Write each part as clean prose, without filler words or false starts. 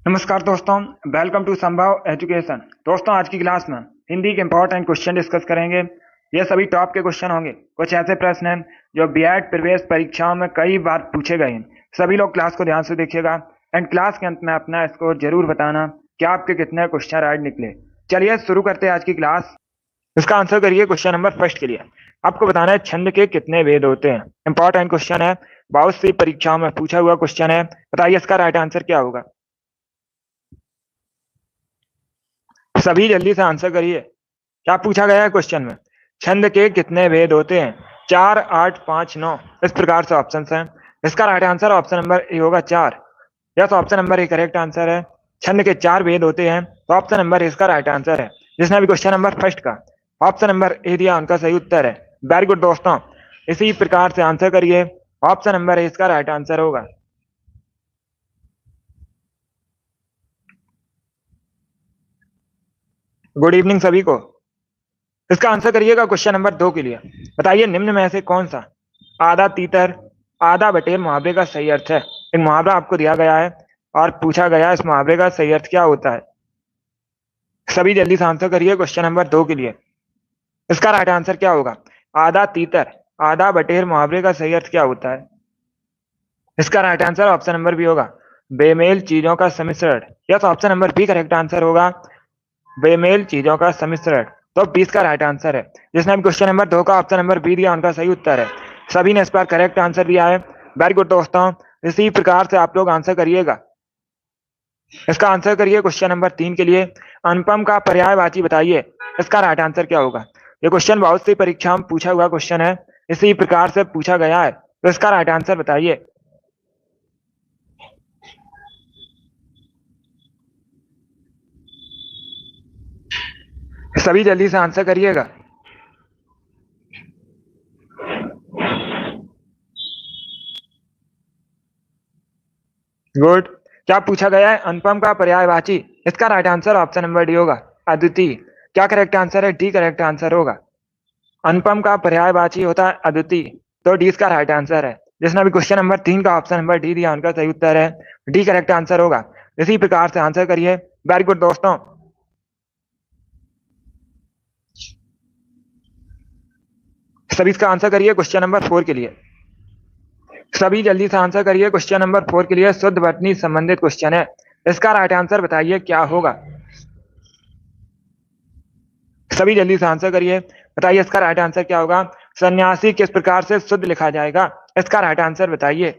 नमस्कार दोस्तों, welcome to संभव एजुकेशन। दोस्तों, आज की क्लास में हिंदी के इंपॉर्टेंट क्वेश्चन डिस्कस करेंगे। ये सभी टॉप के क्वेश्चन होंगे। कुछ ऐसे प्रश्न हैं जो बीएड प्रवेश परीक्षाओं में कई बार पूछे गए हैं। सभी लोग क्लास को ध्यान से देखिएगा एंड क्लास के अंत में अपना स्कोर जरूर बताना कि आपके कितने क्वेश्चन राइट निकले। चलिए शुरू करते हैं आज की क्लास। इसका आंसर करिए क्वेश्चन नंबर फर्स्ट के लिए। आपको बताना है छंद के कितने वेद होते हैं। इंपॉर्टेंट क्वेश्चन है, बहुत सी परीक्षाओं में पूछा हुआ क्वेश्चन है। बताइए इसका राइट आंसर क्या होगा। सभी जल्दी से आंसर करिए। क्या पूछा गया है क्वेश्चन में? छंद के कितने भेद होते हैं? 4, 8, 5, 9, इस प्रकार से ऑप्शन हैं। इसका right answer option number A होगा 4। Yes, option number A correct answer है। छंद के 4 भेद होते हैं तो ऑप्शन नंबर ए इसका राइट आंसर है। जिसने अभी क्वेश्चन नंबर फर्स्ट का ऑप्शन नंबर ए दिया उनका सही उत्तर है। वेरी गुड दोस्तों, इसी प्रकार से आंसर करिए। ऑप्शन नंबर ए इसका राइट आंसर होगा। गुड इवनिंग सभी को। इसका आंसर करिएगा क्वेश्चन नंबर 2 के लिए। बताइए निम्न में से कौन सा आधा तीतर आधा बटेर मुहावरे का सही अर्थ है। एक मुहावरा आपको दिया गया है और पूछा गया है इस मुहावरे का सही अर्थ क्या होता है। सभी जल्दी से आंसर करिए क्वेश्चन नंबर 2 के लिए। इसका राइट आंसर क्या होगा? आधा तीतर आधा बटेर मुहावरे का सही अर्थ क्या होता है? इसका right answer option number B होगा, बेमेल चीजों का सम्मिश्रण। Yes, option number B correct answer होगा, बेमेल चीजों का सम्मिश्रण। तो 20 का राइट आंसर है। जिसने क्वेश्चन नंबर 2 का ऑप्शन नंबर बी दिया उनका सही उत्तर है। सभी ने इस बार करेक्ट आंसर दिया है। वेरी गुड दोस्तों, इसी प्रकार से आप लोग आंसर करिएगा। इसका आंसर करिए क्वेश्चन नंबर 3 के लिए। अनुपम का पर्यायवाची बताइए। इसका राइट आंसर क्या होगा? ये क्वेश्चन बहुत सी परीक्षा में पूछा हुआ क्वेश्चन है, इसी प्रकार से पूछा गया है, तो इसका राइट आंसर बताइए। सभी जल्दी से आंसर करिएगा। गुड। क्या पूछा गया है? अनुपम का पर्यायवाची। इसका right answer option number D होगा, अद्वितीय। क्या करेक्ट आंसर है? डी करेक्ट आंसर होगा। अनुपम का पर्यायवाची होता है अद्वितीय, तो डी इसका राइट आंसर है। जिसने अभी क्वेश्चन नंबर 3 का ऑप्शन नंबर डी दिया उनका सही उत्तर है, डी करेक्ट आंसर होगा। इसी प्रकार से आंसर करिए। वेरी गुड दोस्तों। सभी इसका आंसर करिए क्वेश्चन नंबर 4 के लिए। सभी जल्दी से आंसर करिए क्वेश्चन नंबर 4 के लिए। शुद्ध वर्तनी संबंधित क्वेश्चन है। इसका राइट आंसर बताइए क्या होगा। सभी जल्दी से आंसर करिए। बताइए इसका राइट आंसर क्या होगा। सन्यासी किस प्रकार से शुद्ध लिखा जाएगा? इसका राइट आंसर बताइए।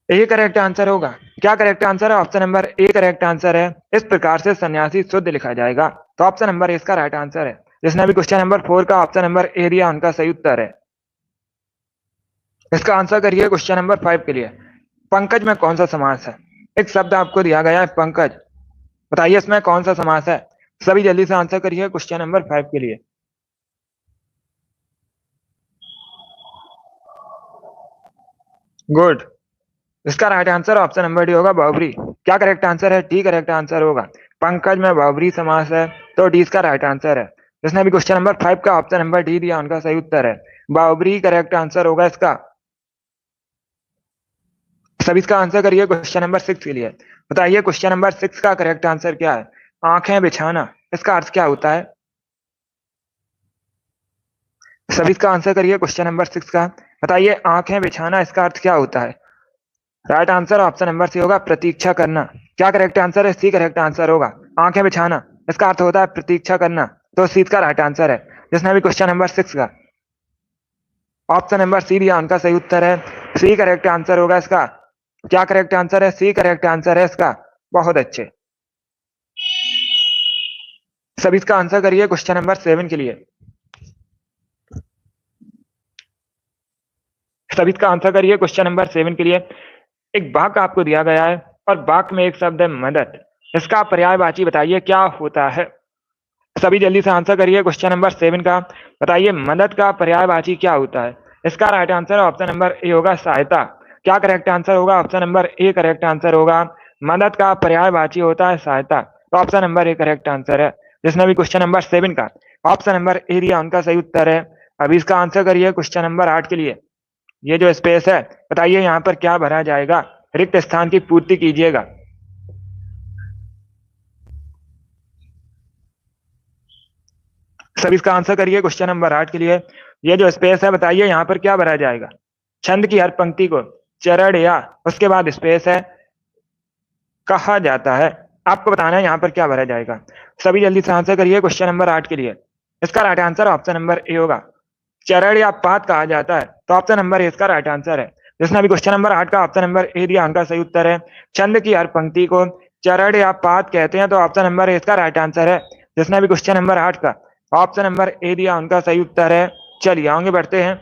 ए करेक्ट आंसर होगा। क्या करेक्ट आंसर है? Option number A correct answer है। इस प्रकार से सन्यासी शुद्ध लिखा जाएगा, तो ऑप्शन नंबर ए इसका राइट आंसर है। जिसने अभी क्वेश्चन नंबर 4 का ऑप्शन नंबर ए दिया उनका सही उत्तर है। इसका आंसर करिए क्वेश्चन नंबर 5 के लिए। पंकज में कौन सा समास है? एक शब्द आपको दिया गया है पंकज। बताइए इसमें कौन सा समास है। सभी जल्दी से आंसर करिए क्वेश्चन नंबर 5 के लिए। गुड। इसका right answer option number D होगा, बहुब्री। क्या करेक्ट आंसर है? डी करेक्ट आंसर होगा। पंकज में बहुब्री समास है, तो डी इसका राइट आंसर है। जिसने अभी क्वेश्चन नंबर 5 का ऑप्शन नंबर डी दिया उनका सही उत्तर है, बहुब्री करेक्ट आंसर होगा इसका। सभी इसका आंसर करिए क्वेश्चन नंबर 6 के लिए। बताइए क्वेश्चन नंबर 6 का करेक्ट आंसर क्या है। आंखें बिछाना, इसका अर्थ क्या होता है? सभी इसका आंसर करिए क्वेश्चन नंबर 6 का। बताइए आंखें बिछाना, इसका अर्थ क्या होता है। Right answer option number C होगा, प्रतीक्षा करना। क्या करेक्ट आंसर है? सी करेक्ट आंसर होगा। आंखें बिछाना इसका अर्थ होता है प्रतीक्षा करना, तो सी का राइट आंसर है। जिसने अभी क्वेश्चन नंबर 6 का ऑप्शन नंबर सी दिया उनका सही उत्तर है, सी करेक्ट आंसर होगा इसका। क्या करेक्ट आंसर है? सी करेक्ट आंसर है इसका। बहुत अच्छे। सभी इसका आंसर करिए क्वेश्चन नंबर 7 के लिए। सभी इसका आंसर करिए क्वेश्चन नंबर 7 के लिए। एक वाक्य आपको दिया गया है और वाक्य में एक शब्द है मदद। इसका पर्यायवाची बताइए क्या होता है। सभी जल्दी से आंसर करिए क्वेश्चन नंबर 7 का। बताइए मदद का पर्यायवाची क्या होता है। इसका right answer option number A होगा, सहायता। क्या करेक्ट आंसर होगा? Option number A correct answer होगा। मदद का पर्यायवाची होता है सहायता, तो option number A correct answer है। जिसने भी क्वेश्चन नंबर 7 का ऑप्शन नंबर ए दिया उनका सही उत्तर है। अभी इसका आंसर करिए क्वेश्चन नंबर 8 के लिए। ये जो स्पेस है, बताइए यहाँ पर क्या भरा जाएगा। रिक्त स्थान की पूर्ति कीजिएगा। सभी इसका आंसर करिए क्वेश्चन नंबर 8 के लिए। ये जो स्पेस है बताइए यहाँ पर क्या भरा जाएगा। छंद की हर पंक्ति को चरण या उसके बाद स्पेस है कहा जाता है। आपको बताना है यहाँ पर क्या भरा जाएगा। सभी जल्दी से आंसर करिए क्वेश्चन नंबर 8 के लिए। इसका right answer option number A होगा। चरण या पात कहा जाता है तो ऑप्शन नंबर ए इसका राइट आंसर है। जिसने अभी क्वेश्चन नंबर 8 का ऑप्शन नंबर ए दिया उनका सही उत्तर है। छंद की हर पंक्ति को चरण या पात कहते हैं तो ऑप्शन नंबर ए इसका राइट आंसर है। जिसने अभी क्वेश्चन नंबर 8 का ऑप्शन नंबर ए दिया उनका सही उत्तर है। चलिए आगे बढ़ते हैं।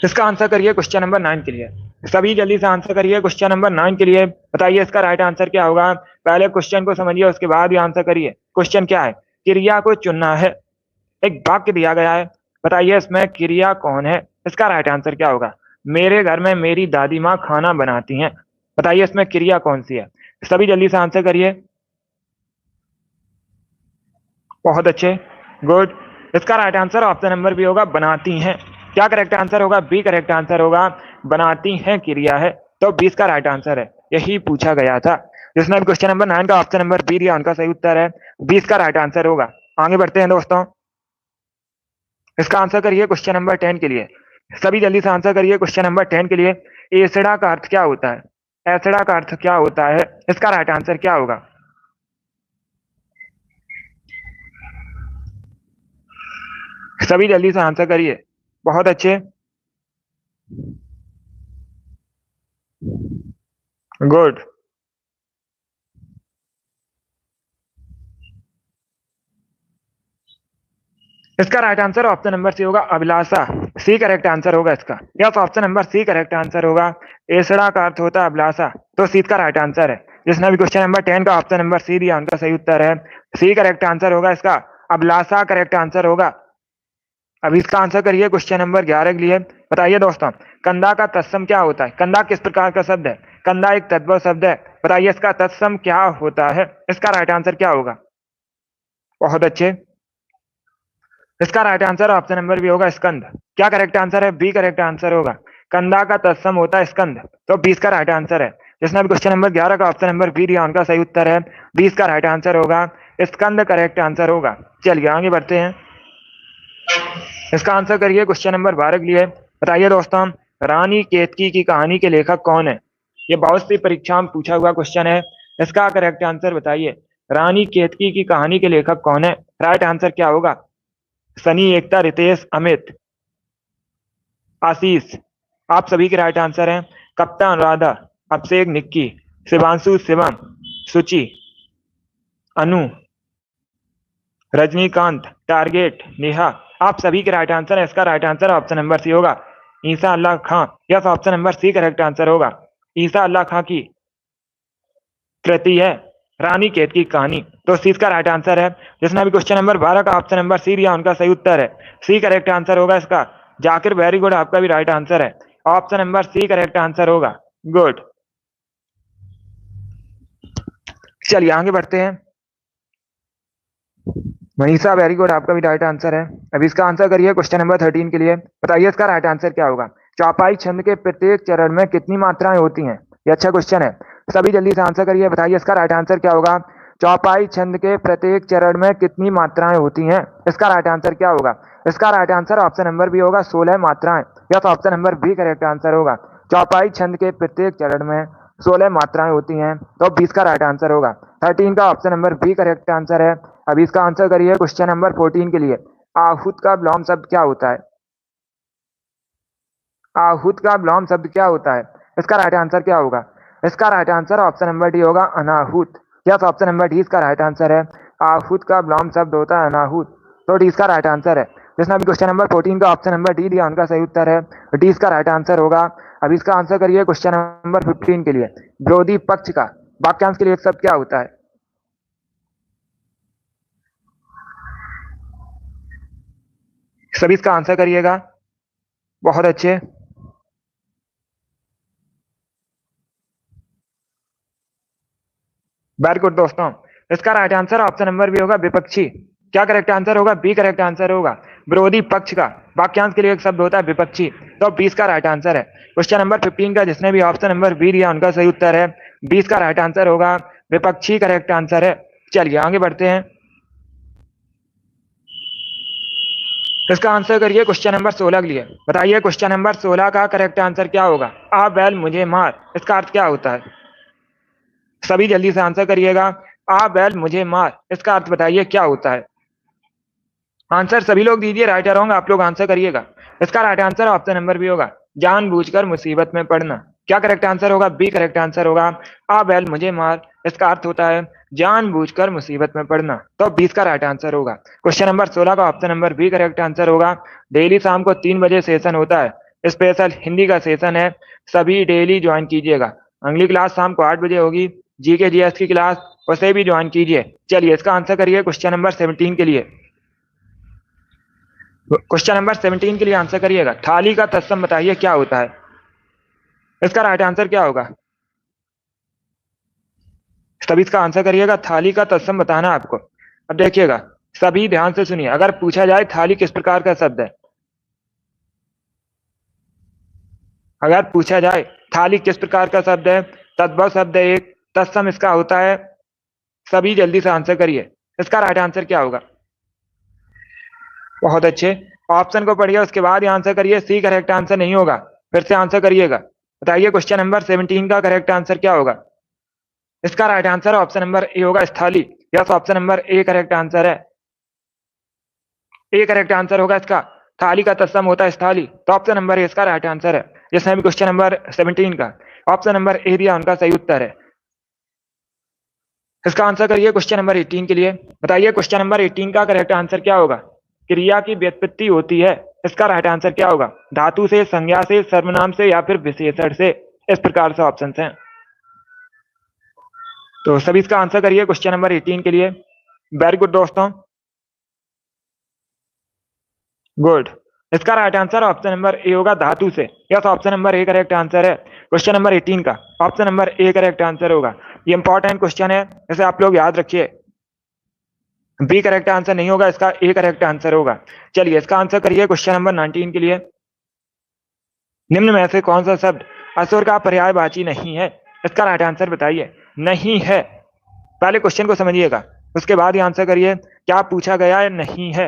इसका आंसर करिए क्वेश्चन नंबर 9 के लिए। सभी जल्दी से आंसर करिए क्वेश्चन नंबर 9 के लिए। बताइए इसका राइट आंसर क्या होगा। पहले क्वेश्चन को समझिए उसके बाद भी आंसर करिए। क्वेश्चन क्या है, क्रिया को चुनना है। एक वाक्य दिया गया है, बताइए इसमें क्रिया कौन है। इसका राइट आंसर क्या होगा। मेरे घर में मेरी दादी माँ खाना बनाती हैं। बताइए इसमें क्रिया कौन सी है। सभी जल्दी से आंसर करिए। बहुत अच्छे, गुड। इसका right answer option number B होगा, बनाती हैं। क्या करेक्ट आंसर होगा, बी करेक्ट आंसर होगा। बनाती हैं क्रिया है तो 20 का राइट आंसर है। यही पूछा गया था। जिसने क्वेश्चन नंबर 9 का ऑप्शन नंबर बी दिया उनका सही उत्तर है। 20 का राइट आंसर होगा। आगे बढ़ते हैं दोस्तों। इसका आंसर करिए क्वेश्चन नंबर 10 के लिए। सभी जल्दी से आंसर करिए क्वेश्चन नंबर 10 के लिए। एसड़ा का अर्थ क्या होता है। एसड़ा का अर्थ क्या होता है। इसका राइट आंसर क्या होगा। सभी जल्दी से आंसर करिए। बहुत अच्छे, गुड। इसका right answer option number C होगा, अभिलाषा। सी करेक्ट आंसर होगा इसका। Yes, option number C correct answer होगा। एसड़ा का अर्थ होता है अभिलाषा तो सी का राइट आंसर है। जिसने भी क्वेश्चन नंबर 10 का ऑप्शन नंबर सी दिया उनका सही उत्तर है। सी करेक्ट आंसर होगा इसका। अभिलाषा करेक्ट आंसर होगा। अब इसका आंसर करिए क्वेश्चन नंबर 11 के लिए। बताइए दोस्तों, कंधा का तत्सम क्या होता है। कंधा किस प्रकार का शब्द है। कंधा एक तद्भव शब्द है। बताइए इसका तत्सम क्या होता है। इसका राइट आंसर क्या होगा। बहुत अच्छे। इसका right answer option number B होगा, स्कंद। क्या करेक्ट आंसर है, बी करेक्ट आंसर होगा। कंधा का तत्सम होता है स्कंद तो 20 का राइट आंसर है। जिसने भी क्वेश्चन नंबर 11 का ऑप्शन नंबर बी दिया उनका सही उत्तर है। 20 का राइट आंसर होगा, स्कंद करेक्ट आंसर होगा। चलिए आगे बढ़ते हैं। इसका आंसर करिए क्वेश्चन नंबर 12 के लिए। बताइए दोस्तों, रानी केतकी की कहानी के लेखक कौन है। ये बहुत सी परीक्षा में पूछा हुआ क्वेश्चन है। इसका करेक्ट आंसर बताइए। रानी केतकी की कहानी के लेखक कौन है। राइट आंसर क्या होगा। सनी, एकता, रितेश, अमित, आशीष। आप सभी के राइट आंसर हैं। कप्तान, राधा, अभिषेक, निक्की, शिवांशु, शिवम, सुचि, अनु, रजनीकांत, टारगेट, नेहा। आप सभी के राइट आंसर है। इसका right answer option number C होगा, Isa Allah Khan. Yes, option number C correct answer होगा। ईसा अल्लाह खां की कृति है रानी केत की कहानी तो सी का राइट आंसर है। जिसने अभी क्वेश्चन नंबर 12 का ऑप्शन नंबर सी दिया उनका सही उत्तर है। सी करेक्ट आंसर होगा इसका। जाकिर, वेरी गुड, आपका भी राइट आंसर है। Option number C correct answer होगा। गुड। चलिए आगे बढ़ते हैं। मनीषा, वेरी गुड, आपका भी राइट आंसर है। अभी इसका आंसर करिए क्वेश्चन नंबर 13 के लिए। बताइए इसका राइट आंसर क्या होगा। चौपाई छंद के प्रत्येक चरण में कितनी मात्राएं होती हैं। ये अच्छा क्वेश्चन है। सभी जल्दी से आंसर करिए। बताइए इसका राइट आंसर क्या होगा। चौपाई छंद के प्रत्येक चरण में कितनी मात्राएं होती हैं। इसका राइट आंसर क्या होगा। इसका right answer option number B होगा, 16 मात्राएं। Yes, option number B correct answer होगा। चौपाई छंद के प्रत्येक चरण में 16 मात्राएं होती हैं तो 20 का राइट आंसर होगा। 13 का option number B correct answer है। अभी इसका आंसर करिए क्वेश्चन नंबर 14 के लिए। आहूत का विलोम शब्द क्या होता है। आहूत का विलोम शब्द क्या होता है। इसका राइट आंसर क्या होगा। इसका right answer option number D होगा, अनाहूत। यस, ऑप्शन नंबर डी इसका राइट आंसर है। आहूत का विलोम शब्द होता है अनाहूत तो डी इसका राइट आंसर है। जिसने अभी क्वेश्चन नंबर 14 का ऑप्शन नंबर डी दिया उनका सही उत्तर है। डी इसका राइट आंसर होगा। अभी इसका आंसर करिए क्वेश्चन नंबर 15 के लिए। विरोधी पक्ष का वाक्यांश के लिए एक शब्द क्या होता है। सभी इसका आंसर करिएगा। बहुत अच्छे, वेरी गुड दोस्तों। इसका right answer option number B होगा, विपक्षी। क्या करेक्ट आंसर होगा, बी करेक्ट आंसर होगा। विरोधी पक्ष का वाक्यांश के लिए एक शब्द होता है विपक्षी। तो 20 का राइट आंसर है। क्वेश्चन नंबर 15 का जिसने भी ऑप्शन नंबर बी दिया उनका सही उत्तर है 20 का राइट आंसर होगा विपक्षी, करेक्ट आंसर है। चलिए आगे बढ़ते हैं। इसका आंसर करिए क्वेश्चन नंबर 16 के लिए। बताइए क्वेश्चन नंबर 16 का करेक्ट आंसर क्या होगा। आ बैल मुझे मार, इसका अर्थ क्या होता है? सभी जल्दी से आंसर करिएगा। आ बैल मुझे मार, इसका अर्थ बताइए क्या होता है? आंसर सभी लोग दीजिए, राइट या रॉन्ग आप लोग आंसर करिएगा। इसका right answer option number B होगा, जानबूझकर मुसीबत में पड़ना। क्या करेक्ट आंसर होगा? बी करेक्ट आंसर होगा। आ बैल मुझे मार, इसका अर्थ होता है जानबूझकर मुसीबत में पड़ना। तो 20 का राइट आंसर होगा। क्वेश्चन नंबर 16 का option number B correct answer होगा। डेली शाम को 3 बजे सेशन होता है, स्पेशल हिंदी का सेशन है, सभी डेली ज्वाइन कीजिएगा। अगली क्लास शाम को 8 बजे होगी, जीके जीएस की क्लास, उसे भी ज्वाइन कीजिए। चलिए इसका आंसर करिए क्वेश्चन नंबर 17 के लिए। क्वेश्चन नंबर 17 के लिए आंसर करिएगा। थाली का तत्सम बताइए क्या होता है? इसका राइट आंसर क्या होगा? सभी इसका आंसर करिएगा। थाली का तत्सम बताना आपको। अब देखिएगा, सभी ध्यान से सुनिए। अगर पूछा जाए थाली किस प्रकार का शब्द है, अगर पूछा जाए थाली किस प्रकार का शब्द है, तद्भव शब्द है एक, तत्सम इसका होता है। सभी जल्दी से आंसर करिए, इसका राइट आंसर क्या होगा? बहुत अच्छे, ऑप्शन को पढ़िए उसके बाद ही आंसर करिए। सी करेक्ट आंसर नहीं होगा, फिर से आंसर करिएगा। बताइए क्वेश्चन नंबर 17 का करेक्ट आंसर क्या होगा? इसका right answer option number A होगा, स्थली। Yes, option number A correct answer है। ए करेक्ट आंसर होगा इसका। थाली का तत्सम होता है स्थाली, तो ऑप्शन नंबर ए इसका राइट आंसर है। जिसने भी क्वेश्चन नंबर 17 का ऑप्शन नंबर ए दिया उनका सही उत्तर है। इसका आंसर करिए क्वेश्चन नंबर 18 के लिए। बताइए क्वेश्चन नंबर 18 का करेक्ट आंसर क्या होगा? क्रिया की व्युत्पत्ति होती है, इसका राइट आंसर क्या होगा? धातु से, संज्ञा से, सर्वनाम से या फिर विशेषण से। इस प्रकार से ऑप्शन हैं। तो सभी इसका आंसर करिए क्वेश्चन नंबर 18 के लिए। वेरी गुड दोस्तों, गुड। इसका right answer option number A होगा, धातु से। Yes, option number A correct answer है। क्वेश्चन नंबर 18 का option number A correct answer होगा। ये इंपॉर्टेंट क्वेश्चन है, इसे आप लोग याद रखिए। बी करेक्ट आंसर नहीं होगा, इसका ए करेक्ट आंसर होगा। चलिए इसका आंसर करिए क्वेश्चन नंबर 19 के लिए। निम्न में से कौन सा शब्द असुर का पर्यायवाची नहीं है? इसका राइट आंसर बताइए। नहीं है, पहले क्वेश्चन को समझिएगा, उसके बाद ही आंसर करिए। क्या पूछा गया है? नहीं है।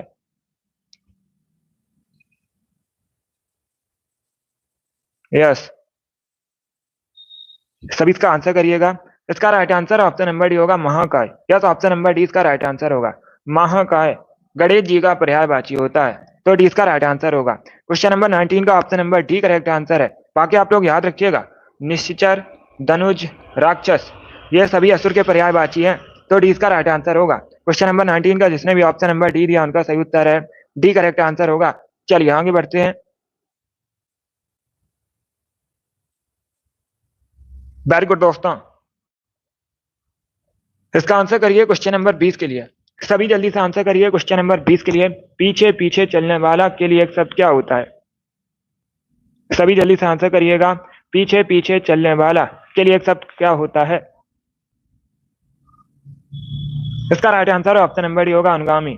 यस, सभी इसका आंसर करिएगा। इसका right answer option number D होगा, महाकाय। यस, ऑप्शन नंबर डी इसका राइट आंसर होगा। महाकाय गणेश जी का पर्यायवाची होता है, तो डी इसका राइट आंसर होगा। क्वेश्चन नंबर 19 का option number D correct answer है। बाकी आप लोग याद रखिएगा, निश्चर, धनुज, राक्षस, ये सभी असुर के पर्यायवाची हैं, तो डी इसका राइट आंसर होगा। क्वेश्चन नंबर 19 का जिसने भी ऑप्शन नंबर डी दिया उनका सही उत्तर है, डी करेक्ट आंसर होगा। चलिए आगे बढ़ते हैं। वेरी गुड दोस्तों, इसका आंसर करिए क्वेश्चन नंबर 20 के लिए। सभी जल्दी से आंसर करिए क्वेश्चन नंबर 20 के लिए। पीछे पीछे चलने वाला के लिए एक शब्द क्या होता है? सभी जल्दी से आंसर करिएगा। पीछे पीछे चलने वाला के लिए एक शब्द क्या होता है? इसका right answer option number D होगा, अनुगामी।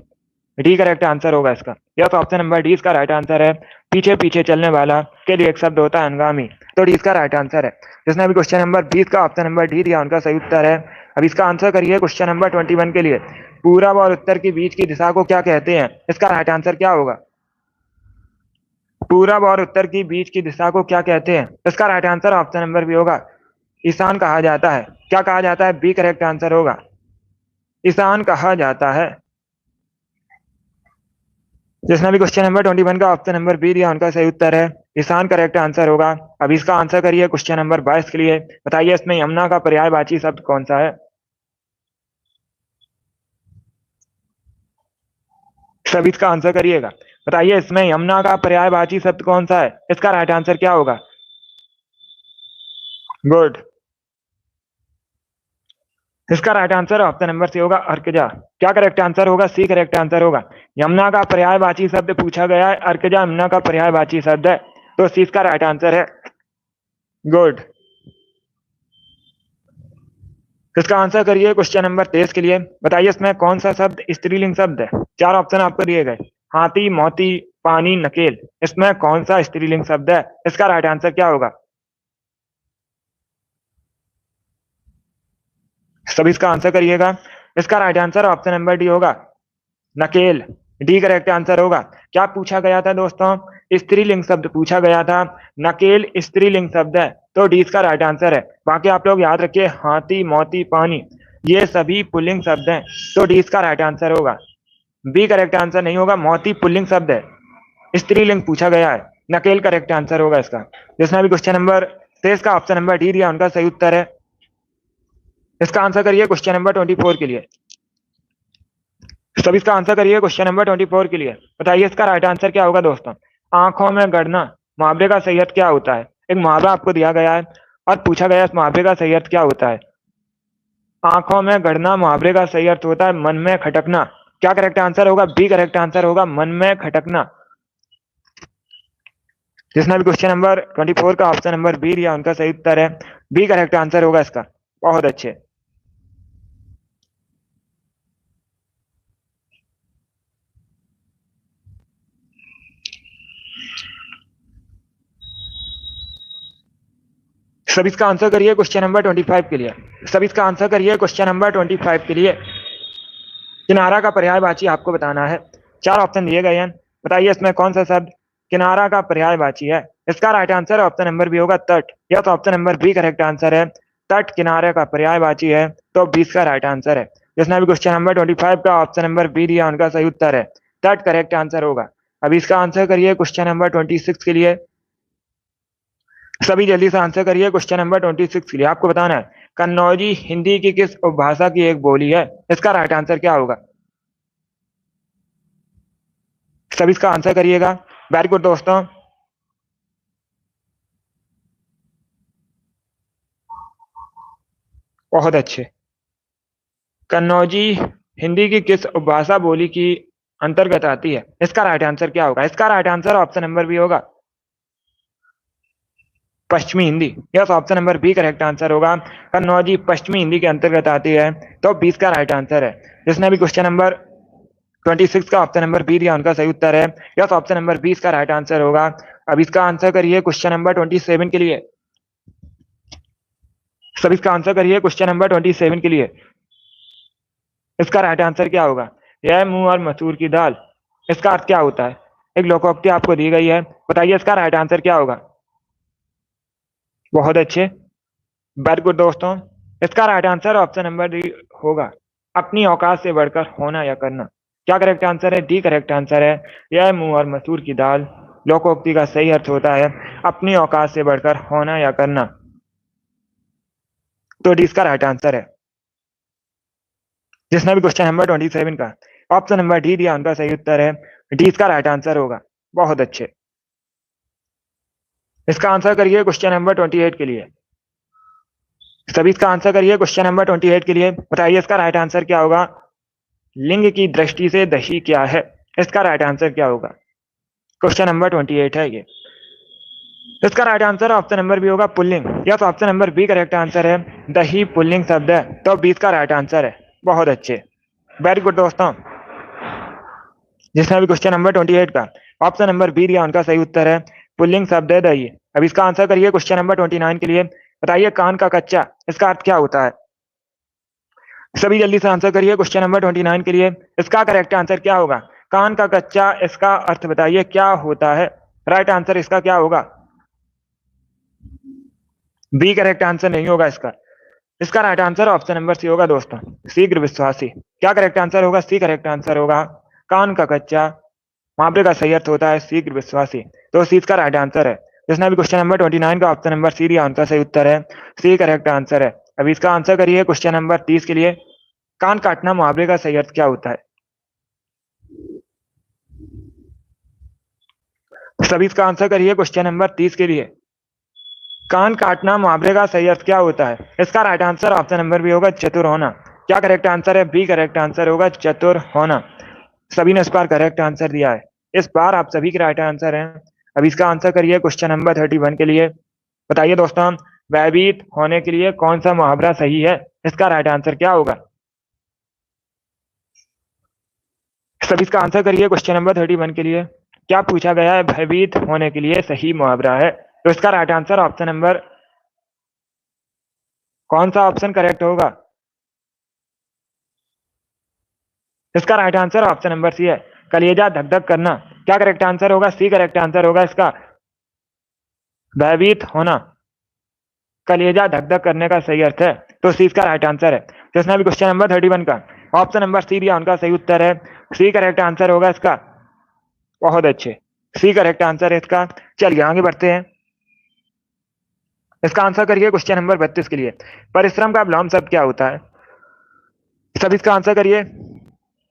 डी करेक्ट आंसर होगा इसका। यस, ऑप्शन नंबर डी इसका राइट आंसर है। पीछे पीछे चलने वाला के लिए एक शब्द होता है अनुगामी, तो डी इसका राइट आंसर है। जिसने अभी क्वेश्चन नंबर 20 का ऑप्शन नंबर डी दिया उनका सही उत्तर है। अब इसका आंसर करिए क्वेश्चन नंबर 21 के लिए। पूरब और उत्तर के बीच की दिशा को क्या कहते हैं? इसका राइट आंसर क्या होगा? पूरब और उत्तर की बीच की दिशा को क्या कहते हैं? इसका right answer option number B होगा, ईशान कहा जाता है। क्या कहा जाता है? बी करेक्ट आंसर होगा, ईशान कहा जाता है। जिसने भी क्वेश्चन नंबर 21 का ऑप्शन नंबर बी दिया उनका सही उत्तर है, ईशान करेक्ट आंसर होगा। अब इसका आंसर करिए क्वेश्चन नंबर 22 के लिए। बताइए इसमें यमुना का पर्यायवाची शब्द कौन सा है? सभी इसका आंसर करिएगा। बताइए इसमें यमुना का पर्यायवाची शब्द कौन सा है? इसका राइट आंसर क्या होगा? गुड, इसका right answer option number C होगा, अर्कजा। क्या करेक्ट आंसर होगा? सी करेक्ट आंसर होगा। यमुना का पर्यायवाची शब्द पूछा गया है, अर्कजा यमुना का पर्यायवाची शब्द है, तो सी इसका राइट आंसर है। गुड, इसका आंसर करिए क्वेश्चन नंबर 23 के लिए। बताइए इसमें कौन सा शब्द स्त्रीलिंग शब्द है? चार ऑप्शन आपको दिए गए। हाथी, मोती, पानी, नकेल, इसमें कौन सा स्त्रीलिंग शब्द है? इसका राइट आंसर क्या होगा? सभी इसका आंसर करिएगा। इसका right answer option number D होगा, नकेल। डी करेक्ट आंसर होगा। क्या पूछा गया था दोस्तों? स्त्रीलिंग शब्द पूछा गया था। नकेल स्त्रीलिंग शब्द है, तो डी इसका राइट आंसर है। बाकी आप लोग याद रखिए, हाथी, मोती, पानी, ये सभी पुल्लिंग शब्द हैं, तो डी इसका राइट आंसर होगा। बी करेक्ट आंसर नहीं होगा, मोती पुल्लिंग शब्द है, स्त्रीलिंग पूछा गया है। नकेल करेक्ट आंसर होगा इसका। जिसने भी क्वेश्चन नंबर 23 का ऑप्शन नंबर डी दिया, उनका सही उत्तर है। इसका आंसर करिए क्वेश्चन नंबर 24 के लिए। सभी इसका आंसर करिए क्वेश्चन नंबर 24 के लिए। बताइए इसका राइट आंसर क्या होगा दोस्तों? आंखों में गड़ना मुहावरे का सही अर्थ क्या होता है? एक मुहावरा आपको दिया गया है और पूछा गया इस मुहावरे का सही अर्थ क्या होता है? आंखों में गड़ना मुहावरे का सही अर्थ होता है मन में खटकना। क्या करेक्ट आंसर होगा? बी करेक्ट आंसर होगा, मन में खटकना। जिसने भी क्वेश्चन नंबर 24 का ऑप्शन नंबर बी दिया, उनका सही उत्तर है बी करेक्ट आंसर होगा इसका। बहुत अच्छे। सभी इसका आंसर करिए क्वेश्चन नंबर 25 के लिए। सभी इसका आंसर करिए क्वेश्चन नंबर 25 के लिए। किनारा का पर्यायवाची आपको बताना है। चार ऑप्शन दिए गए हैं, बताइए इसमें कौन सा शब्द किनारा का पर्यायवाची है? इसका right answer option number B होगा, तट। या तो option number B correct answer है, तट किनारे का पर्यायवाची है, तो 20 का राइट आंसर है। जिसने भी क्वेश्चन नंबर 25 का ऑप्शन नंबर बी दिया, उनका सही उत्तर है तट करेक्ट आंसर होगा। अब इसका आंसर करिए क्वेश्चन नंबर 26 के लिए। सभी जल्दी से आंसर करिए क्वेश्चन नंबर 26 के लिए। आपको बताना है कन्नौजी हिंदी की किस उपभाषा की एक बोली है? इसका राइट आंसर क्या होगा? सभी इसका आंसर करिएगा। वेरी गुड दोस्तों। बहुत अच्छे। कन्नौजी हिंदी की किस उपभाषा बोली की अंतर्गत आती है? इसका राइट आंसर क्या होगा? इसका right answer option number B होगा, पश्चिमी Hindi. Yes, option number B correct answer होगा, कन्नौजी पश्चिमी हिंदी के अंतर्गत आती है, तो 20 का राइट आंसर है। जिसने भी क्वेश्चन नंबर 26 का ऑप्शन नंबर बी दिया, उनका सही उत्तर है यस, ऑप्शन नंबर 20 का राइट आंसर होगा। अब इसका आंसर करिए क्वेश्चन नंबर 27 के लिए। सब इसका आंसर करिए क्वेश्चन नंबर 27 के लिए। इसका राइट आंसर क्या होगा? यह मूंग और मसूर की दाल, इसका अर्थ क्या होता है? एक लोकोक्ति आपको दी गई है, बताइए इसका राइट आंसर क्या होगा? बहुत अच्छे, वेरी गुड दोस्तों। इसका right answer option number D होगा, अपनी औकात से बढ़कर होना या करना। क्या करेक्ट आंसर है? डी करेक्ट आंसर है। यह मूंग और मसूर की दाल लोकोक्ति का सही अर्थ होता है अपनी औकात से बढ़कर होना या करना, तो डी इसका राइट आंसर है। जिसने भी क्वेश्चन नंबर 27 का ऑप्शन नंबर डी दिया, उनका सही उत्तर है डी इसका राइट आंसर होगा। बहुत अच्छे। इसका आंसर करिए क्वेश्चन नंबर 28 के लिए। सभी इसका आंसर करिए क्वेश्चन नंबर 28 के लिए। बताइए इसका राइट आंसर क्या होगा? लिंग की दृष्टि से दही क्या है? इसका राइट आंसर क्या होगा? क्वेश्चन नंबर 28 है ये। इसका right answer option number B होगा, पुल्लिंग। Yes, option number B correct answer है, दही पुल्लिंग शब्द है, तो 20 का राइट आंसर है। बहुत अच्छे, वेरी गुड दोस्तों। जिसने भी क्वेश्चन नंबर 28 का ऑप्शन नंबर बी दिया, उनका सही उत्तर है पुल्लिंग शब्द है दही। अब इसका आंसर करिए क्वेश्चन नंबर 29 के लिए। बताइए कान का कच्चा, इसका अर्थ क्या होता है? सभी जल्दी से आंसर करिए क्वेश्चन नंबर 29 के लिए। इसका करेक्ट आंसर क्या होगा? कान का कच्चा, इसका अर्थ बताइए क्या होता है? राइट आंसर इसका क्या होगा? बी करेक्ट आंसर नहीं होगा इसका। इसका right answer option number C होगा दोस्तों, शीघ्र विश्वासी। क्या करेक्ट आंसर होगा? सी करेक्ट आंसर होगा, कान का कच्चा मुहावरे का सही अर्थ होता है शीघ्र विश्वासी, तो सी इसका राइट आंसर है। जिसने भी क्वेश्चन नंबर 29 का ऑप्शन नंबर सी दिया, उनका सही उत्तर है सी करेक्ट आंसर है। अभी इसका आंसर करिए क्वेश्चन नंबर 30 के लिए। कान काटना मुहावरे का सही अर्थ क्या होता है? सभी इसका आंसर करिए क्वेश्चन नंबर 30 के लिए। कान काटना मुहावरे का सही अर्थ क्या होता है? इसका right answer option number B होगा, चतुर होना। क्या करेक्ट आंसर है? बी करेक्ट आंसर होगा, चतुर होना। सभी ने इस बार करेक्ट आंसर दिया है, इस बार आप सभी के राइट आंसर हैं। अब इसका आंसर करिए क्वेश्चन नंबर 31 के लिए। बताइए दोस्तों, भयभीत होने के लिए कौन सा मुहावरा सही है? इसका राइट आंसर क्या होगा? सभी इसका आंसर करिए क्वेश्चन नंबर 31 के लिए। क्या पूछा गया है? भयभीत होने के लिए सही मुहावरा है। तो इसका राइट आंसर ऑप्शन नंबर, कौन सा ऑप्शन करेक्ट होगा? इसका right answer option number C है, कलेजा धक धक करना। क्या करेक्ट आंसर होगा? सी करेक्ट आंसर होगा इसका, भयभीत होना। कलेजा धक धक करने का सही अर्थ है, तो सी इसका राइट आंसर है। तो इसने अभी क्वेश्चन नंबर 31 का ऑप्शन नंबर सी दिया, उनका सही उत्तर है। सी करेक्ट आंसर होगा इसका। बहुत अच्छे, सी करेक्ट आंसर है इसका। चलिए आगे बढ़ते हैं। इसका आंसर करिए क्वेश्चन नंबर 32 के लिए। परिश्रम का विलोम शब्द क्या होता है? सब इसका आंसर करिए।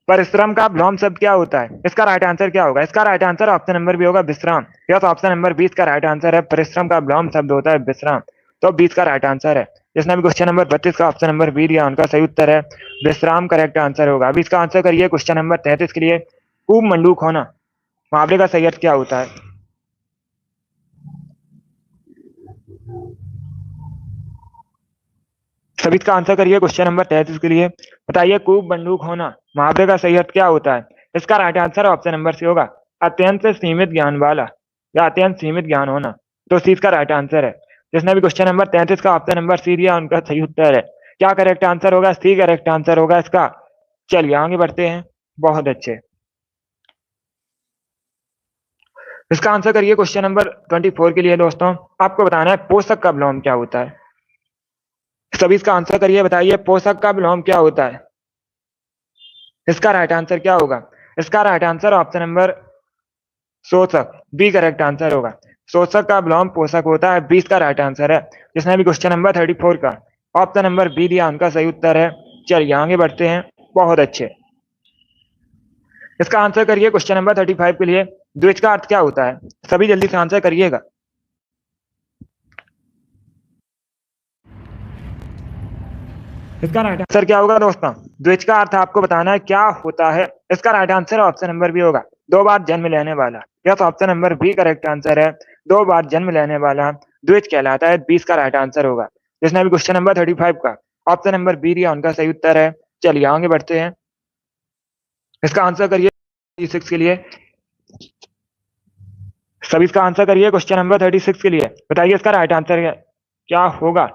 परिश्रम का विलोम शब्द क्या होता है? इसका राइट आंसर क्या होगा? इसका right answer option number B होगा, विश्राम। यस, ऑप्शन नंबर 20 का राइट आंसर है। परिश्रम का विलोम शब्द होता है विश्राम, तो 20 का राइट आंसर है। जिसने भी क्वेश्चन नंबर 32 का ऑप्शन नंबर बी दिया, उनका सही उत्तर है विश्राम, करेक्ट आंसर होगा। अभी इसका आंसर करिए क्वेश्चन नंबर 33 के लिए। खूब मंडूक होना, मुहावरे का सही अर्थ क्या होता है? सभी इसका आंसर करिए क्वेश्चन नंबर 33 के लिए। बताइए, खूब बंदूक होना, मुहावरे का सही अर्थ क्या होता है? इसका right answer option number C होगा, अत्यंत सीमित ज्ञान वाला या अत्यंत सीमित ज्ञान होना, तो सी इसका राइट आंसर है। जिसने भी क्वेश्चन नंबर 33 का ऑप्शन नंबर सी दिया, उनका सही उत्तर है। क्या करेक्ट आंसर होगा? सी करेक्ट आंसर होगा इसका। चलिए आगे बढ़ते हैं। बहुत अच्छे, इसका आंसर करिए क्वेश्चन नंबर 24 के लिए। दोस्तों, आपको बताना है पोषक का विलोम क्या होता है। सभी इसका आंसर करिए। बताइए, पोषक का विलोम क्या होता है? इसका राइट आंसर क्या होगा? इसका राइट आंसर ऑप्शन नंबर शोषक, बी करेक्ट आंसर होगा। शोषक का विलोम पोषक होता है, 20 का राइट आंसर है। जिसने भी क्वेश्चन नंबर 34 का ऑप्शन नंबर बी दिया, उनका सही उत्तर है। चलिए आगे बढ़ते हैं। बहुत अच्छे, इसका आंसर करिए क्वेश्चन नंबर 35 के लिए। द्विज का अर्थ क्या होता है? सभी जल्दी से आंसर करिएगा। इसका राइट आंसर क्या होगा दोस्तों? द्विज का अर्थ आपको बताना है क्या होता है। इसका right answer option number B होगा, 2 बार जन्म लेने वाला। Yes, option number B correct answer है। 2 बार जन्म लेने वाला द्विज कहलाता है, 20 का राइट आंसर होगा। जिसने भी क्वेश्चन नंबर 35 का ऑप्शन नंबर बी दिया, उनका सही उत्तर है। चलिए आगे बढ़ते हैं। इसका आंसर करिए 36 के लिए। सभी इसका आंसर करिए क्वेश्चन नंबर 36 के लिए। बताइए, इसका राइट आंसर क्या होगा?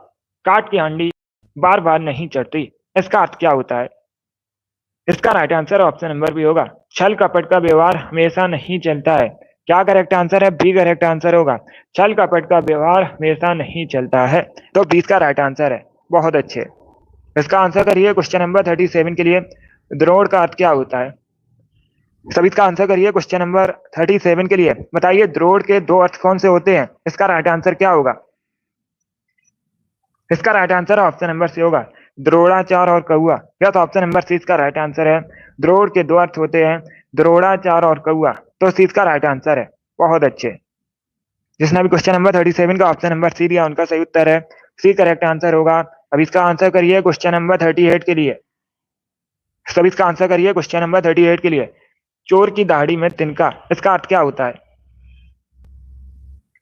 काट की हांडी बार बार नहीं चढ़ती, इसका अर्थ क्या होता है? इसका right answer option number B होगा, छल कपट का व्यवहार हमेशा नहीं चलता है। क्या करेक्ट आंसर है? बी करेक्ट आंसर होगा, छल कपट का व्यवहार हमेशा नहीं चलता है, तो 20 का राइट आंसर है। बहुत अच्छे, इसका आंसर करिए क्वेश्चन नंबर 37 के लिए। द्रोण का अर्थ क्या होता है? सभी इसका आंसर करिए क्वेश्चन नंबर 37 के लिए। बताइए, द्रोण के 2 अर्थ कौन से होते हैं? इसका राइट आंसर क्या होगा? इसका right answer option number C होगा, द्रोणाचार और कौआ। यस, ऑप्शन नंबर सी इसका राइट आंसर है। द्रोण के 2 अर्थ होते हैं, द्रोणाचार और कौआ, तो सी इसका राइट आंसर है। बहुत अच्छे, जिसने भी क्वेश्चन नंबर 37 का ऑप्शन नंबर सी दिया, उनका सही उत्तर है सी करेक्ट आंसर होगा। अब इसका आंसर करिए क्वेश्चन नंबर 38 के लिए। सब इसका आंसर करिए क्वेश्चन नंबर 38 के लिए। चोर की दाढ़ी में तिनका, इसका अर्थ क्या होता है?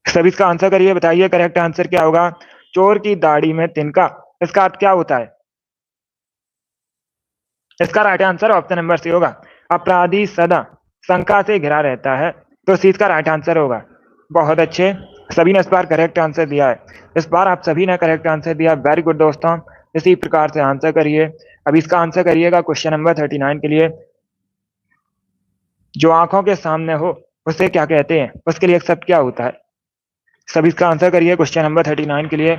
सब इसका आंसर करिए। बताइए, करेक्ट आंसर क्या होगा? चोर की दाढ़ी में तिनका, इसका अर्थ क्या होता है? इसका right answer option number C होगा, अपराधी सदा शंका से घिरा रहता है, तो सी इसका राइट आंसर होगा। बहुत अच्छे, सभी ने इस बार करेक्ट आंसर दिया है। इस बार आप सभी ने करेक्ट आंसर दिया, वेरी गुड दोस्तों। इसी प्रकार से आंसर करिए। अब इसका आंसर करिएगा क्वेश्चन नंबर 39 के लिए। जो आंखों के सामने हो उसे क्या कहते हैं? उसके लिए एक शब्द क्या होता है? सभी इसका आंसर करिए क्वेश्चन नंबर 39 के लिए।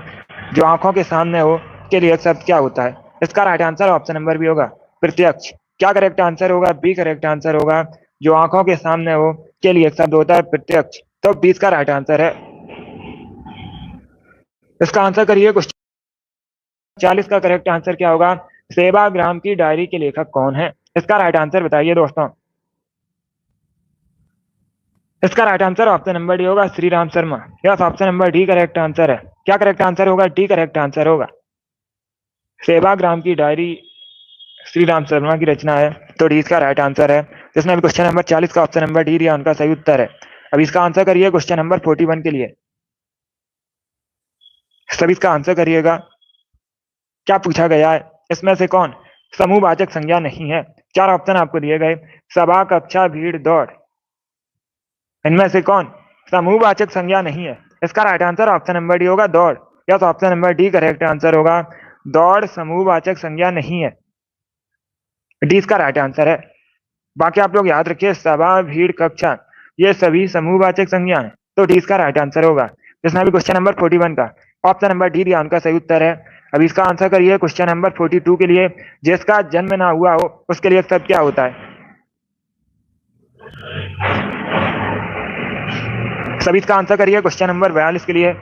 जो आंखों के सामने हो के लिए एक शब्द क्या होता है? इसका right answer option number B होगा, प्रत्यक्ष। क्या करेक्ट आंसर होगा? बी करेक्ट आंसर होगा, जो आंखों के सामने हो के लिए एक शब्द होता है प्रत्यक्ष, तो 20 का राइट आंसर है। इसका आंसर करिए क्वेश्चन 40 का करेक्ट आंसर क्या होगा? सेवाग्राम की डायरी के लेखक कौन है? इसका राइट आंसर बताइए दोस्तों। इसका right answer option number D होगा, Shri Ram Sharma. Yes, option number D correct answer है। क्या करेक्ट आंसर होगा? डी करेक्ट आंसर होगा। सेवाग्राम की डायरी श्री राम शर्मा की रचना है, तो डी इसका राइट आंसर है। जिसने भी क्वेश्चन नंबर 40 का ऑप्शन नंबर डी दिया, उनका सही उत्तर है। अब इसका आंसर करिए क्वेश्चन नंबर 41 के लिए। सभी इसका आंसर करिएगा। क्या पूछा गया है? इसमें से कौन समूहवाचक संज्ञा नहीं है? चार ऑप्शन आपको दिए गए, सभा, कक्षा, भीड़, दौड़। इनमें से कौन समूहवाचक संज्ञा नहीं है? इसका right answer option number D होगा, दौड़। Yes, option number D correct answer होगा, दौड़ समूहवाचक संज्ञा नहीं है। डी इसका राइट आंसर है। बाकी आप लोग याद रखिए, सभा, भीड़, कक्षा ये सभी समूहवाचक संज्ञा है, तो डी इसका राइट आंसर होगा। जिसमें भी क्वेश्चन नंबर 41 का ऑप्शन नंबर डी दिया उनका सही उत्तर है। अभी इसका आंसर करिए क्वेश्चन नंबर 42 के लिए, जिसका जन्म ना हुआ हो उसके लिए सब क्या होता है? सभी इसका आंसर करिए क्वेश्चन नंबर 42 के लिए,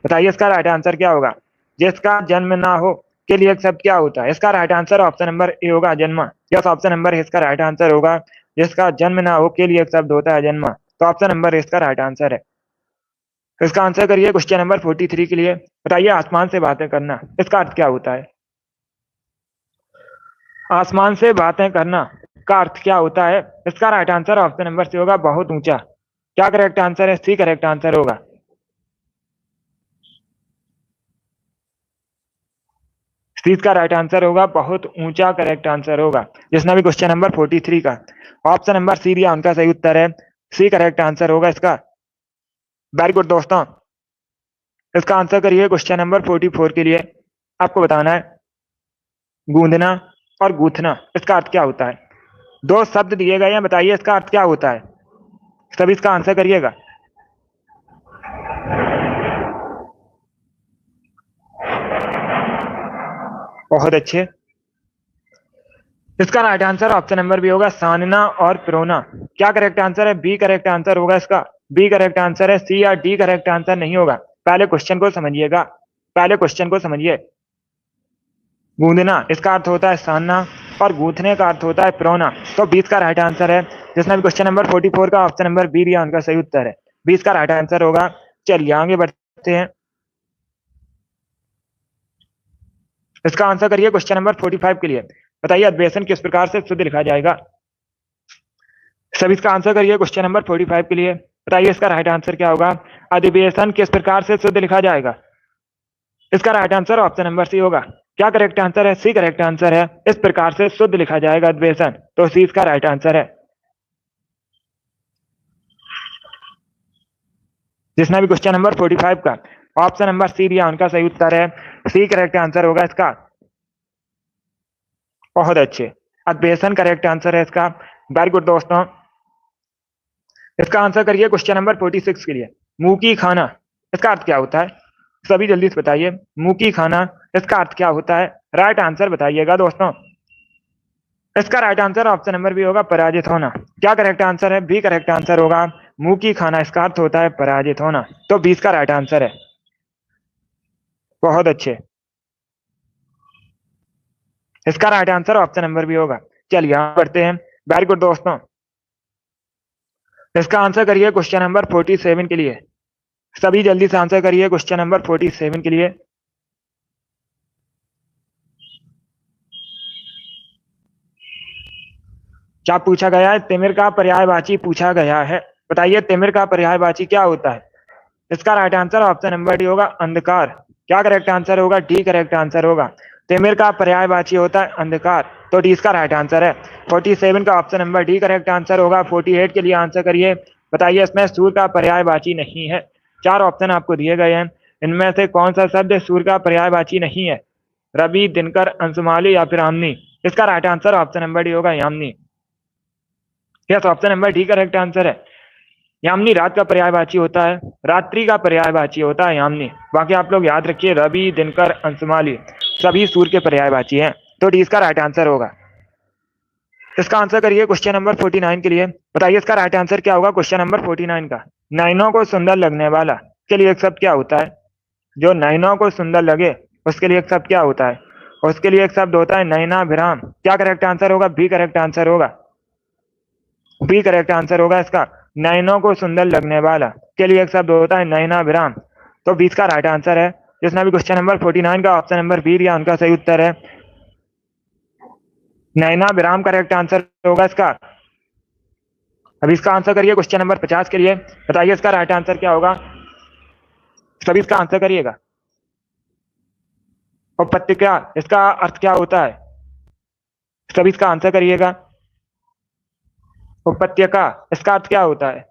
बताइए इसका राइट आंसर क्या होगा? जिसका जन्म ना हो के लिए शब्द क्या होता है? इसका right answer option number A होगा, जन्मा। यस, ऑप्शन नंबर इसका राइट आंसर होगा, जिसका जन्म ना हो के लिए शब्द होता है जन्मा। तो ऑप्शन नंबर इसका राइट आंसर है। इसका आंसर करिए क्वेश्चन नंबर 43 के लिए, बताइए आसमान से बातें करना इसका अर्थ क्या होता है? आसमान से बातें करना का अर्थ क्या होता है? इसका right answer option number C होगा, बहुत ऊंचा। क्या करेक्ट आंसर है? सी करेक्ट आंसर होगा। सी का राइट आंसर होगा, बहुत ऊंचा करेक्ट आंसर होगा। जिसने भी क्वेश्चन नंबर 43 का ऑप्शन नंबर सी दिया उनका सही उत्तर है, सी करेक्ट आंसर होगा इसका। वेरी गुड दोस्तों, इसका आंसर करिए क्वेश्चन नंबर 44 के लिए। आपको बताना है गूंदना और गूंथना इसका अर्थ क्या होता है? दो शब्द दिए गए हैं, बताइए इसका अर्थ क्या होता है? सभी इसका आंसर करिएगा। बहुत अच्छे। इसका right answer option number B होगा, सानना और पिरोना। क्या करेक्ट आंसर है? बी करेक्ट आंसर होगा इसका। बी करेक्ट आंसर है, सी या डी करेक्ट आंसर नहीं होगा। पहले क्वेश्चन को समझिएगा, पहले क्वेश्चन को समझिए। गूंदना इसका अर्थ होता है सानना और गूंथने का अर्थ होता है पिरोना। तो 20 का राइट आंसर है। जिसने भी क्वेश्चन नंबर 44 का ऑप्शन नंबर बी दिया उनका सही उत्तर है, 20 का राइट आंसर होगा। चलिए आगे बढ़ते हैं। इसका आंसर करिए क्वेश्चन नंबर 45 के लिए, बताइए अधिवेशन किस प्रकार से शुद्ध लिखा जाएगा? सभी इसका आंसर करिए क्वेश्चन नंबर 45 के लिए, बताइए इसका राइट आंसर क्या होगा? अधिवेशन किस प्रकार से शुद्ध लिखा जाएगा? इसका right answer option number C होगा। क्या करेक्ट आंसर है? सी करेक्ट आंसर है, इस प्रकार से शुद्ध लिखा जाएगा अधिवेशन। तो सी इसका राइट आंसर है। जिसने भी क्वेश्चन नंबर 45 का ऑप्शन नंबर सी दिया उनका सही उत्तर है, सी करेक्ट आंसर होगा इसका। बहुत अच्छे, अधिवेशन करेक्ट आंसर है इसका। वेरी गुड दोस्तों, इसका आंसर करिए क्वेश्चन नंबर 46 के लिए, मुंह की खाना इसका अर्थ क्या होता है? सभी जल्दी से बताइए, मुंह की खाना इसका अर्थ क्या होता है? राइट आंसर बताइएगा दोस्तों। इसका right answer option number B होगा, पराजित होना। क्या करेक्ट आंसर है? बी करेक्ट आंसर होगा, मुंह की खाना इसका अर्थ होता है पराजित होना। तो 20 का राइट आंसर है। बहुत अच्छे, इसका right answer option number B होगा। चलिए आगे बढ़ते हैं। वेरी गुड दोस्तों, इसका आंसर करिए क्वेश्चन नंबर 47 के लिए। सभी जल्दी से आंसर करिए क्वेश्चन नंबर 47 के लिए। क्या पूछा गया है? तिमिर का पर्यायवाची पूछा गया है, बताइए तिमिर का पर्यायवाची क्या होता है? इसका right answer option number D होगा, अंधकार। क्या करेक्ट आंसर होगा? डी करेक्ट आंसर होगा। तिमिर का पर्यायवाची होता है अंधकार, तो डी इसका राइट आंसर है। 47 का option number D correct answer होगा। 48 के लिए आंसर करिए, बताइए इसमें सूर्य का पर्यायवाची नहीं है। चार ऑप्शन आपको दिए गए हैं, इनमें से कौन सा शब्द सूर्य का पर्यायवाची नहीं है? रवि, दिनकर, अंशुमाली या फिर यामिनी? इसका right answer option number D होगा, यामिनी। Yes, option number D correct answer है। यामिनी रात का पर्यायवाची होता है, रात्रि का पर्यायवाची होता है यामिनी। बाकी आप लोग याद रखिए, रवि, दिनकर, अंशुमाली सभी सूर्य के पर्यायवाची हैं, तो डी इसका राइट आंसर होगा। इसका आंसर करिए क्वेश्चन नंबर 49 के लिए, बताइए इसका राइट आंसर क्या होगा क्वेश्चन नंबर 49 का? नैनों को सुंदर लगने वाला के लिए एक शब्द क्या होता है? जो नैनों को सुंदर लगे उसके लिए एक शब्द क्या होता है? उसके लिए एक शब्द होता है नैनाभिराम। क्या करेक्ट आंसर होगा? बी करेक्ट आंसर होगा, बी करेक्ट आंसर होगा इसका। नैनों को सुंदर लगने वाला के लिए एक शब्द होता है नैनाभिराम, तो 20 का राइट आंसर है। जिसने भी क्वेश्चन नंबर 49 का ऑप्शन नंबर बी दिया उनका सही उत्तर है, नैनाभिराम करेक्ट आंसर होगा इसका। अभी इसका आंसर करिए क्वेश्चन नंबर 50 के लिए, बताइए इसका राइट आंसर क्या होगा? सभी इसका आंसर करिएगा। उपपत्तिका इसका अर्थ क्या होता है? सभी इसका आंसर करिएगा। उपत्यका, इसका अर्थ क्या होता है?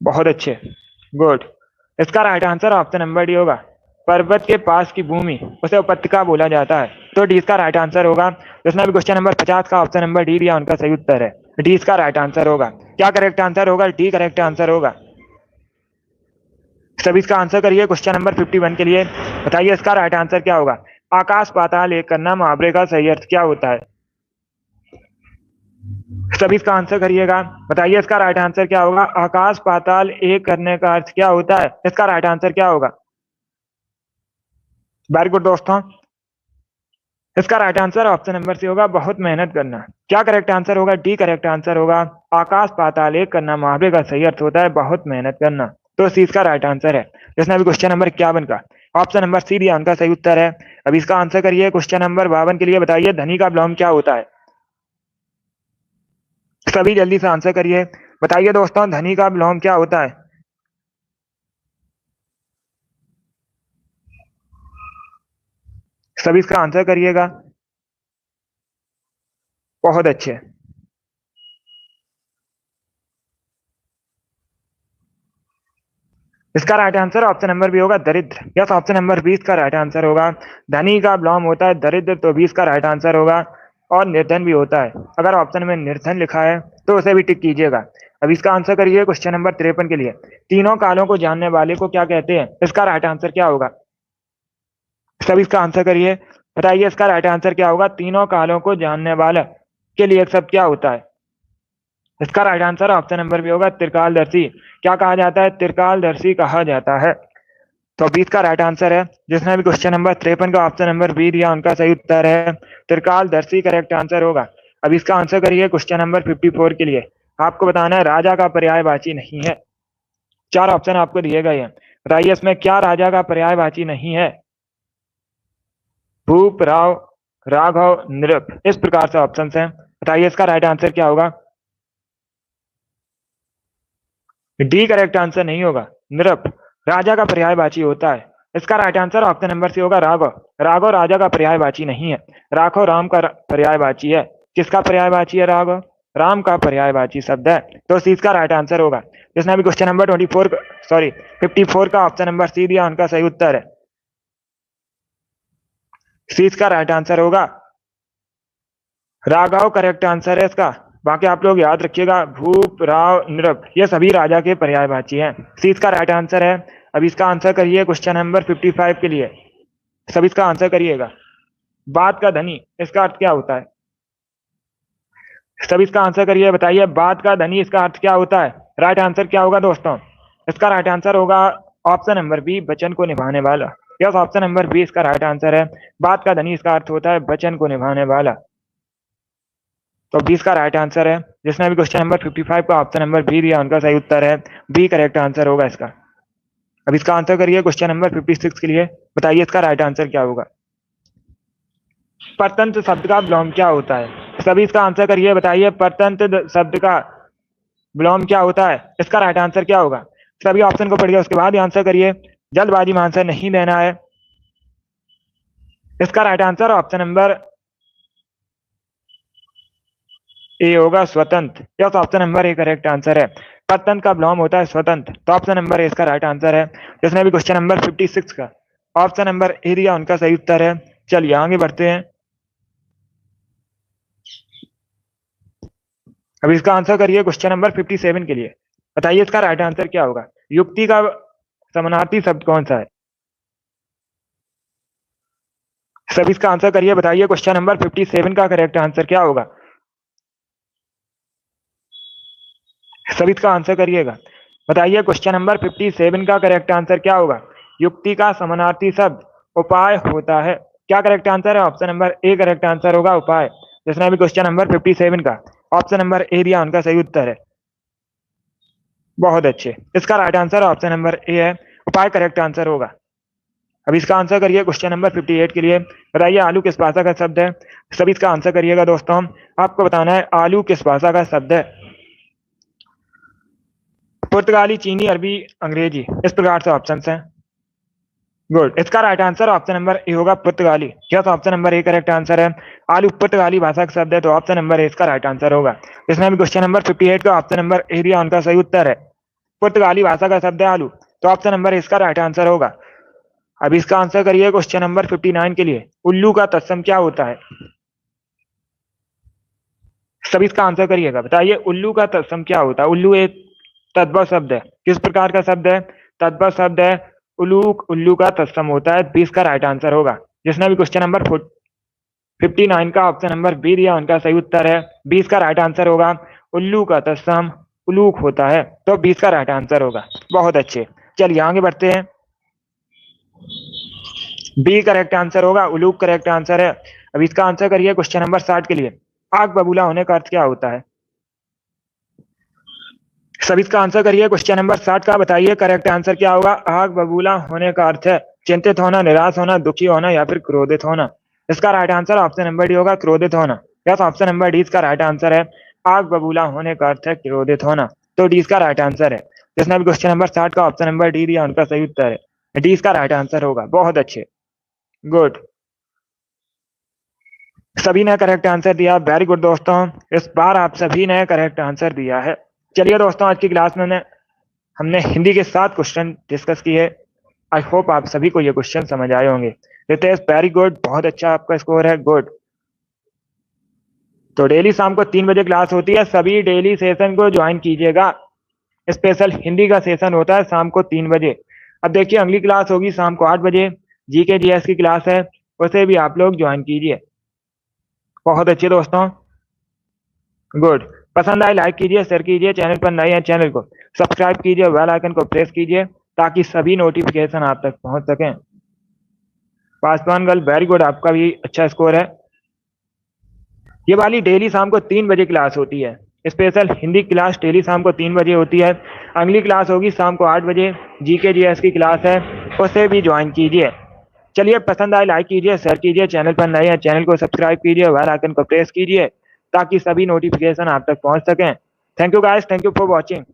बहुत अच्छे, गुड। इसका right answer option number D होगा। पर्वत के पास की भूमि उसे उपत्यका बोला जाता है। तो डी इसका राइट आंसर होगा। जिसने भी क्वेश्चन नंबर 50 का ऑप्शन नंबर डी दिया उनका सही उत्तर है। डी इसका राइट आंसर होगा। क्या करेक्ट आंसर होगा? डी करेक्ट आंसर होगा। सभी इसका आंसर करिए क्वेश्चन नंबर 51 के लिए। बताइए इसका राइट आंसर क्या होगा? आकाश पाताल एक करना मुहावरे का सही अर्थ क्या होता है? सभी इसका आंसर करिएगा। बताइए इसका राइट आंसर क्या होगा? आकाश पाताल एक करने का अर्थ क्या होता है? इसका राइट आंसर क्या होगा? वेरी गुड दोस्तों। इसका right answer option number C होगा, बहुत मेहनत करना। क्या करेक्ट आंसर होगा? डी करेक्ट आंसर होगा। आकाश पाताल एक करना मुहावरे का सही अर्थ होता है बहुत मेहनत करना। तो सी इसका राइट आंसर है। जिसने अभी क्वेश्चन नंबर 51 का ऑप्शन नंबर सी दिया उनका सही उत्तर है। अब इसका आंसर करिए क्वेश्चन नंबर 52 के लिए। बताइए धनी का विलोम क्या होता है? सभी जल्दी से आंसर करिए। बताइए दोस्तों धनी का विलोम क्या होता है? सभी इसका आंसर करिएगा। बहुत अच्छे। इसका right answer option number B होगा, दरिद्र। यस, ऑप्शन नंबर 20 का राइट आंसर होगा। धनी का विलोम होता है दरिद्र, तो 20 का राइट आंसर होगा। और निर्धन भी होता है। अगर ऑप्शन में निर्धन लिखा है तो उसे भी टिक कीजिएगा। अब इसका आंसर करिए क्वेश्चन नंबर 53 के लिए। तीनों कालों को जानने वाले को क्या कहते हैं? इसका राइट आंसर क्या होगा? सब इसका आंसर करिए। बताइए इसका राइट आंसर क्या होगा? तीनों कालों को जानने वाला के लिए एक शब्द क्या होता है? इसका राइट आंसर ऑप्शन नंबर भी होगा, त्रिकालदर्शी। क्या कहा जाता है? त्रिकालदर्शी कहा जाता है। तो 20 का राइट आंसर है। जिसने भी क्वेश्चन नंबर 53 का ऑप्शन नंबर बी दिया उनका सही उत्तर है त्रिकालदर्शी करेक्ट आंसर होगा। अब इसका आंसर करिए क्वेश्चन नंबर 54 के लिए। आपको बताना है राजा का पर्यायवाची नहीं है। चार ऑप्शन आपको दिए गए हैं। बताइए इसमें क्या राजा का पर्यायवाची नहीं है? भूप, राव, राघव, नृप, इस प्रकार से ऑप्शन हैं। बताइए इसका राइट आंसर क्या होगा? डी करेक्ट आंसर नहीं होगा। नृप राजा का पर्यायवाची होता है। इसका right answer option number C होगा, राघव। राघव राजा का पर्यायवाची नहीं है। राघव राम का पर्यायवाची है। किसका पर्यायवाची है? राघव राम का पर्यायवाची शब्द है। तो सी इसका राइट आंसर होगा। जिसने भी क्वेश्चन नंबर 54 का ऑप्शन नंबर सी दिया उनका सही उत्तर है। सी इसका राइट आंसर होगा। राघव करेक्ट आंसर है इसका। बाकी आप लोग याद रखिएगा, भूप, राव, नृप ये सभी राजा के पर्यायवाची हैं। सी इसका राइट आंसर है। अब इसका आंसर करिए क्वेश्चन नंबर 55 के लिए। सब इसका आंसर करिएगा। बात का धनी इसका अर्थ क्या होता है? सब इसका आंसर करिए। बताइए बात का धनी इसका अर्थ क्या होता है? राइट आंसर क्या होगा दोस्तों? इसका राइट आंसर होगा ऑप्शन नंबर बी, वचन को निभाने वाला। यस, ऑप्शन नंबर बी इसका राइट आंसर है। बात का धनी इसका अर्थ होता है वचन को निभाने वाला। तो 20 का राइट आंसर है। जिसने भी क्वेश्चन नंबर 55 का ऑप्शन नंबर बी दिया उनका सही उत्तर है। बी करेक्ट आंसर होगा इसका। अब इसका आंसर करिए क्वेश्चन नंबर 56 के लिए। बताइए इसका राइट आंसर क्या होगा? परतंत्र शब्द का विलोम क्या होता है? सभी इसका आंसर करिए। बताइए परतंत्र शब्द का विलोम क्या होता है? इसका राइट आंसर क्या होगा? सभी ऑप्शन को पढ़िए उसके बाद आंसर करिए। जल्दबाजी में आंसर नहीं देना है। इसका right answer option number A होगा, स्वतंत्र। Yes, option number A correct answer है। परतंत्र का विलोम होता है स्वतंत्र। तो ऑप्शन नंबर ए इसका राइट आंसर है। जिसने भी क्वेश्चन नंबर 56 का ऑप्शन नंबर ए दिया उनका सही उत्तर है। चलिए आगे बढ़ते हैं। अब इसका आंसर करिए क्वेश्चन नंबर 57 के लिए। बताइए इसका राइट आंसर क्या होगा? युक्ति का समानार्थी शब्द कौन सा है? सब इसका आंसर करिए। बताइए क्वेश्चन नंबर 57 का करेक्ट आंसर क्या होगा? सब इसका आंसर करिएगा। बताइए क्वेश्चन नंबर 57 का करेक्ट आंसर क्या होगा? युक्ति का समानार्थी शब्द उपाय होता है। क्या करेक्ट आंसर है? Option number A correct answer होगा, उपाय। जिसने भी क्वेश्चन नंबर 57 का ऑप्शन नंबर ए दिया उनका सही उत्तर है। बहुत अच्छे। इसका right answer option number A है, उपाय करेक्ट आंसर होगा। अब इसका आंसर करिए क्वेश्चन नंबर 58 के लिए। बताइए आलू किस भाषा का शब्द है? सभी इसका आंसर करिएगा दोस्तों। आपको बताना है आलू किस भाषा का शब्द है। पुर्तगाली, चीनी, अरबी, अंग्रेजी, इस प्रकार से ऑप्शन हैं। गुड। इसका right answer option number A होगा पुर्तगाली। Yes, option number A correct answer है। आलू पुर्तगाली भाषा का शब्द है, तो ऑप्शन नंबर ए इसका राइट आंसर होगा। इसमें भी क्वेश्चन नंबर 58 का ऑप्शन नंबर ए दिया, उनका सही उत्तर है। पुर्तगाली भाषा का शब्द है आलू, तो ऑप्शन नंबर इसका राइट आंसर होगा। अब इसका आंसर करिए क्वेश्चन नंबर 59 के लिए। उल्लू का तत्सम क्या होता है? सभी इसका आंसर करिएगा, बताइए उल्लू का तत्सम क्या होता है? उल्लू एक तद्भव शब्द है, किस प्रकार का शब्द है? तद्भव शब्द है। उल्लू उल्लू का तत्सम होता है, 20 का राइट आंसर होगा। जिसने भी क्वेश्चन नंबर 59 का ऑप्शन नंबर बी दिया, उनका सही उत्तर है। 20 का राइट आंसर होगा। उल्लू का तत्सम उलूक होता है, तो 20 का राइट आंसर होगा। बहुत अच्छे, चलिए आगे बढ़ते हैं। बी करेक्ट आंसर होगा, उलूक करेक्ट आंसर है। अब इसका आंसर करिए क्वेश्चन नंबर 60 के लिए। आग बबूला होने का अर्थ क्या होता है? सभी इसका आंसर करिए क्वेश्चन नंबर 60 का, बताइए करेक्ट आंसर क्या होगा? आग बबूला होने का अर्थ है चिंतित होना, निराश होना, दुखी होना या फिर क्रोधित होना। इसका right answer option number D होगा, क्रोधित होना। यस, ऑप्शन नंबर डी इसका राइट आंसर है। आग बबूला होने का अर्थ है क्रोधित होना, तो डी इसका राइट आंसर है। जिसने भी क्वेश्चन नंबर 60 का ऑप्शन नंबर डी दिया, उनका सही उत्तर है। डी इसका राइट आंसर होगा। बहुत अच्छे, गुड। सभी ने करेक्ट आंसर दिया, वेरी गुड दोस्तों। इस बार आप सभी ने करेक्ट आंसर दिया है। चलिए दोस्तों, आज की क्लास में हमने हिंदी के 7 क्वेश्चन डिस्कस किए। आई होप आप सभी को ये क्वेश्चन समझ आए होंगे। रितेश, वेरी गुड, बहुत अच्छा आपका स्कोर है, गुड। तो डेली शाम को 3 बजे क्लास होती है, सभी डेली सेशन को ज्वाइन कीजिएगा। स्पेशल हिंदी का सेशन होता है शाम को 3 बजे। अब देखिए अगली क्लास होगी शाम को 8 बजे, जीके जीएस की क्लास है, उसे भी आप लोग ज्वाइन कीजिए। बहुत अच्छे दोस्तों, गुड। पसंद आए लाइक कीजिए, शेयर कीजिए, चैनल पर नए हैं चैनल को सब्सक्राइब कीजिए, बेल आइकन को प्रेस कीजिए ताकि सभी नोटिफिकेशन आप तक पहुंच सकें। पासवान गर्ल, वेरी गुड, आपका भी अच्छा स्कोर है। ये वाली डेली शाम को 3 बजे क्लास होती है, स्पेशल हिंदी क्लास डेली शाम को 3 बजे होती है। अगली क्लास होगी शाम को 8 बजे, जीके जीएस की क्लास है, उसे भी ज्वाइन कीजिए। चलिए, पसंद आए लाइक कीजिए, शेयर कीजिए, चैनल पर नए हैं चैनल को सब्सक्राइब कीजिए, बेल आइकन को प्रेस कीजिए ताकि सभी नोटिफिकेशन आप तक पहुंच सकें। Thank you guys, thank you for watching.